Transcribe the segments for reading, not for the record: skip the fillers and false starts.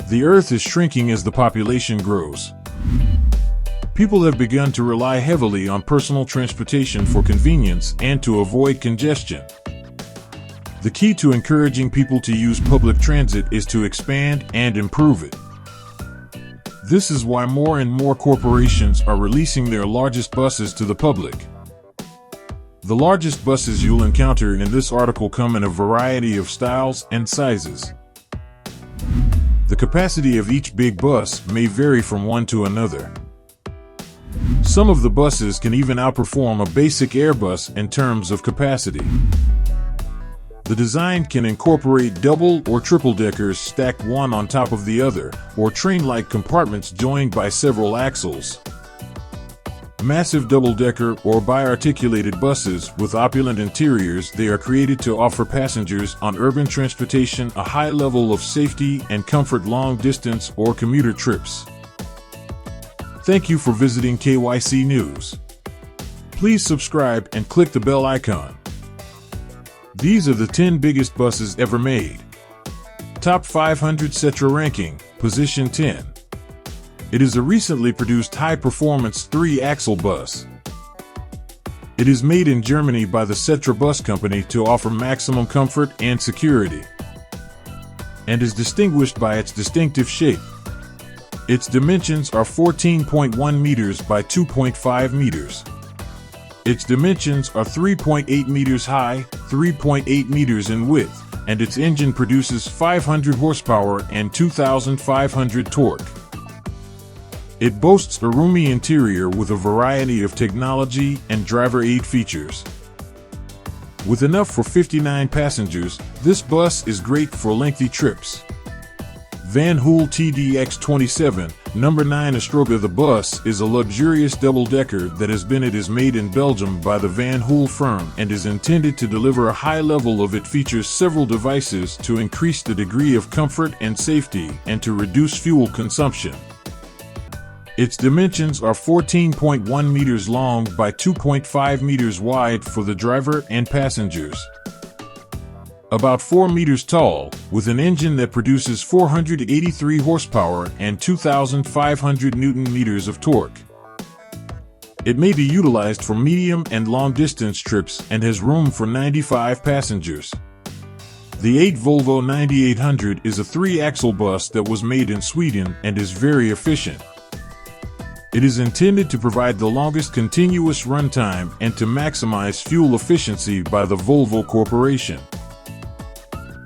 The Earth is shrinking as the population grows. People have begun to rely heavily on personal transportation for convenience and to avoid congestion. The key to encouraging people to use public transit is to expand and improve it. This is why more and more corporations are releasing their largest buses to the public. The largest buses you'll encounter in this article come in a variety of styles and sizes. The capacity of each big bus may vary from one to another. Some of the buses can even outperform a basic Airbus in terms of capacity. The design can incorporate double or triple deckers stacked one on top of the other, or train-like compartments joined by several axles. Massive double-decker or bi-articulated buses with opulent interiors, they are created to offer passengers on urban transportation a high level of safety and comfort long-distance or commuter trips. Thank you for visiting KYC News. Please subscribe and click the bell icon. These are the 10 biggest buses ever made. Top 500 Setra ranking, position 10. It is a recently produced high-performance 3-axle bus. It is made in Germany by the Setra Bus Company to offer maximum comfort and security, and is distinguished by its distinctive shape. Its dimensions are 14.1 meters by 2.5 meters. Its dimensions are 3.8 meters high, 3.8 meters in width, and its engine produces 500 horsepower and 2,500 torque. It boasts a roomy interior with a variety of technology and driver aid features. With enough for 59 passengers, this bus is great for lengthy trips. Van Hool TDX27, number 9 Astroga. The bus is a luxurious double-decker that it is made in Belgium by the Van Hool firm and is intended to deliver a high level of it. Features several devices to increase the degree of comfort and safety and to reduce fuel consumption. Its dimensions are 14.1 meters long by 2.5 meters wide for the driver and passengers. About 4 meters tall, with an engine that produces 483 horsepower and 2,500 Newton-meters of torque. It may be utilized for medium and long-distance trips and has room for 95 passengers. The 8 Volvo 9800 is a 3-axle bus that was made in Sweden and is very efficient. It is intended to provide the longest continuous runtime and to maximize fuel efficiency by the Volvo Corporation.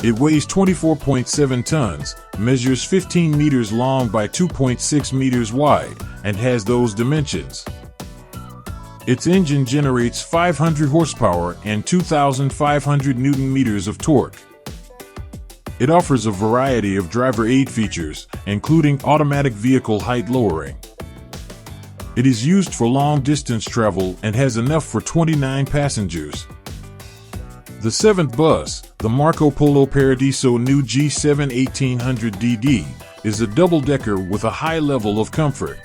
It weighs 24.7 tons, measures 15 meters long by 2.6 meters wide, and has those dimensions. Its engine generates 500 horsepower and 2,500 Newton-meters of torque. It offers a variety of driver aid features, including automatic vehicle height lowering. It is used for long-distance travel and has enough for 29 passengers. The 7th bus, the Marcopolo Paradiso New G7 1800DD, is a double-decker with a high level of comfort.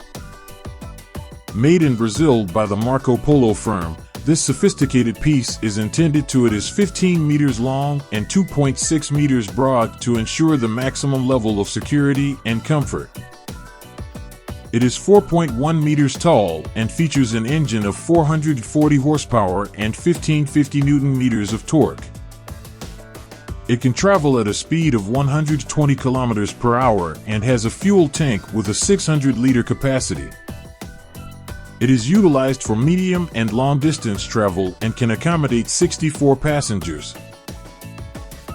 Made in Brazil by the Marcopolo firm, this sophisticated piece is intended to. It is 15 meters long and 2.6 meters broad to ensure the maximum level of security and comfort. It is 4.1 meters tall and features an engine of 440 horsepower and 1550 Newton-meters of torque. It can travel at a speed of 120 kilometers per hour and has a fuel tank with a 600-liter capacity. It is utilized for medium and long-distance travel and can accommodate 64 passengers.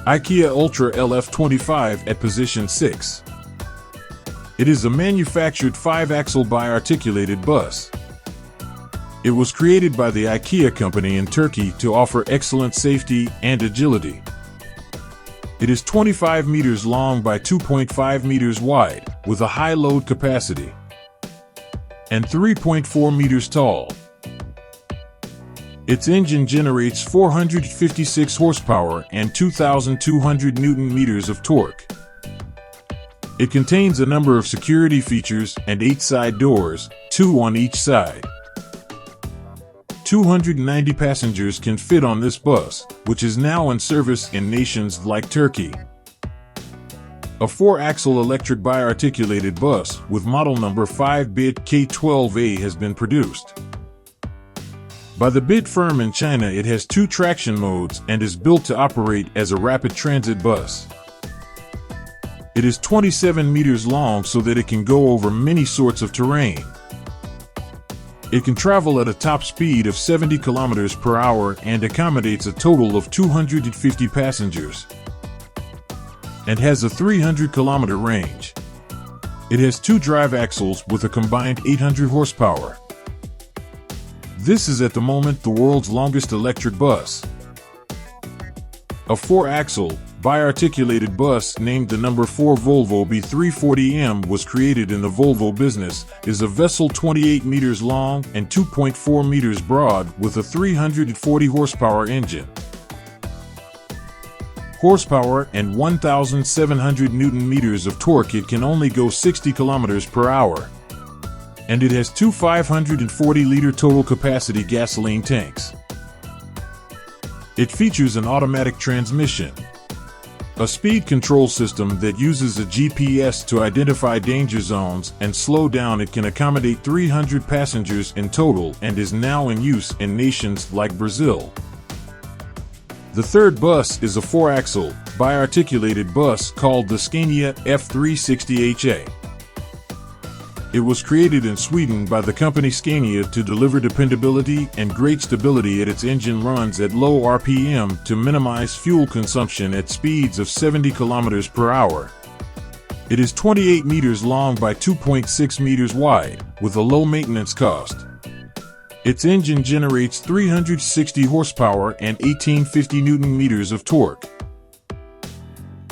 IKEA Ultra LF25 at position 6. It is a manufactured 5-axle bi-articulated bus. It was created by the IKEA company in Turkey to offer excellent safety and agility. It is 25 meters long by 2.5 meters wide, with a high load capacity, and 3.4 meters tall. Its engine generates 456 horsepower and 2,200 Newton-meters of torque. It contains a number of security features and 8 side doors, 2 on each side. 290 passengers can fit on this bus, which is now in service in nations like Turkey. A 4-axle electric biarticulated bus with model number 5-bit K12A has been produced. By the bit firm in China, it has 2 traction modes and is built to operate as a rapid transit bus. It is 27 meters long so that it can go over many sorts of terrain. It can travel at a top speed of 70 kilometers per hour and accommodates a total of 250 passengers, and has a 300-kilometer range. It has 2 drive axles with a combined 800 horsepower. This is at the moment the world's longest electric bus. A 4-axle, biarticulated bus named the number 4 Volvo B340M was created in the Volvo business, is a vessel 28 meters long and 2.4 meters broad with a 340 horsepower engine. Horsepower and 1,700 Newton meters of torque. It can only go 60 kilometers per hour. And it has 2 540-liter total capacity gasoline tanks. It features an automatic transmission, a speed control system that uses a GPS to identify danger zones and slow down. It can accommodate 300 passengers in total and is now in use in nations like Brazil. The third bus is a 4-axle, biarticulated bus called the Scania F360HA. It was created in Sweden by the company Scania to deliver dependability and great stability at its engine runs at low RPM to minimize fuel consumption at speeds of 70 kilometers per hour. It is 28 meters long by 2.6 meters wide, with a low maintenance cost. Its engine generates 360 horsepower and 1850 Newton meters of torque.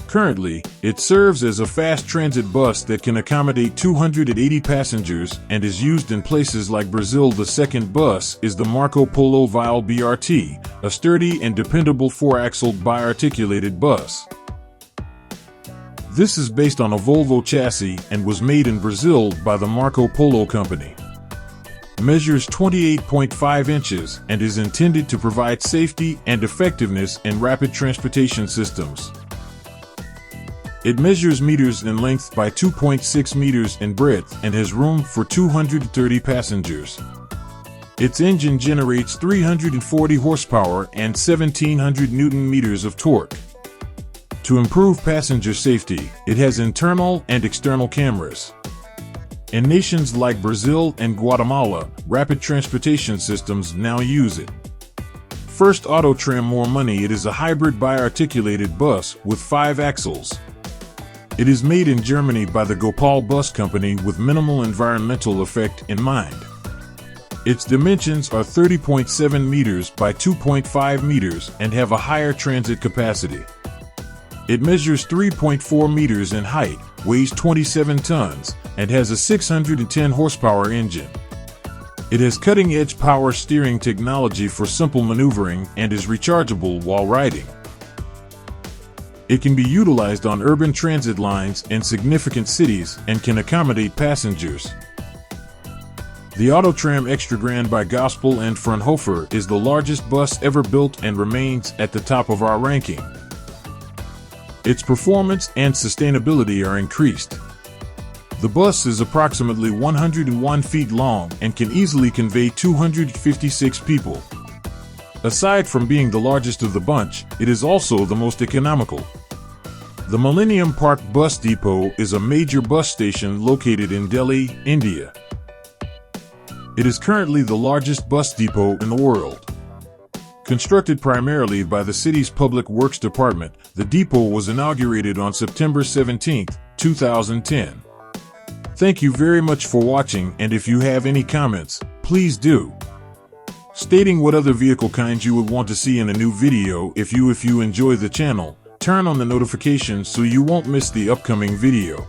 Currently, it serves as a fast transit bus that can accommodate 280 passengers and is used in places like Brazil. The second bus is the Marcopolo Vile BRT, a sturdy and dependable 4-axle biarticulated bus. This is based on a Volvo chassis and was made in Brazil by the Marcopolo company. Measures 28.5 inches and is intended to provide safety and effectiveness in rapid transportation systems. It measures meters in length by 2.6 meters in breadth and has room for 230 passengers. Its engine generates 340 horsepower and 1,700 Newton meters of torque. To improve passenger safety, it has internal and external cameras. In nations like Brazil and Guatemala, rapid transportation systems now use it. First Auto Tram More Money. It is a hybrid biarticulated bus with 5 axles. It is made in Germany by the Gopal Bus Company with minimal environmental effect in mind. Its dimensions are 30.7 meters by 2.5 meters and have a higher transit capacity. It measures 3.4 meters in height, weighs 27 tons, and has a 610 horsepower engine. It has cutting-edge power steering technology for simple maneuvering and is rechargeable while riding. It can be utilized on urban transit lines in significant cities and can accommodate passengers. The Autotram Extra Grand by Gospel and Fraunhofer is the largest bus ever built and remains at the top of our ranking. Its performance and sustainability are increased. The bus is approximately 101 feet long and can easily convey 256 people. Aside from being the largest of the bunch, it is also the most economical. The Millennium Park Bus Depot is a major bus station located in Delhi, India. It is currently the largest bus depot in the world. Constructed primarily by the city's Public Works Department, the depot was inaugurated on September 17, 2010. Thank you very much for watching, and if you have any comments, please do. Stating what other vehicle kinds you would want to see in a new video. If you enjoy the channel, turn on the notifications so you won't miss the upcoming video.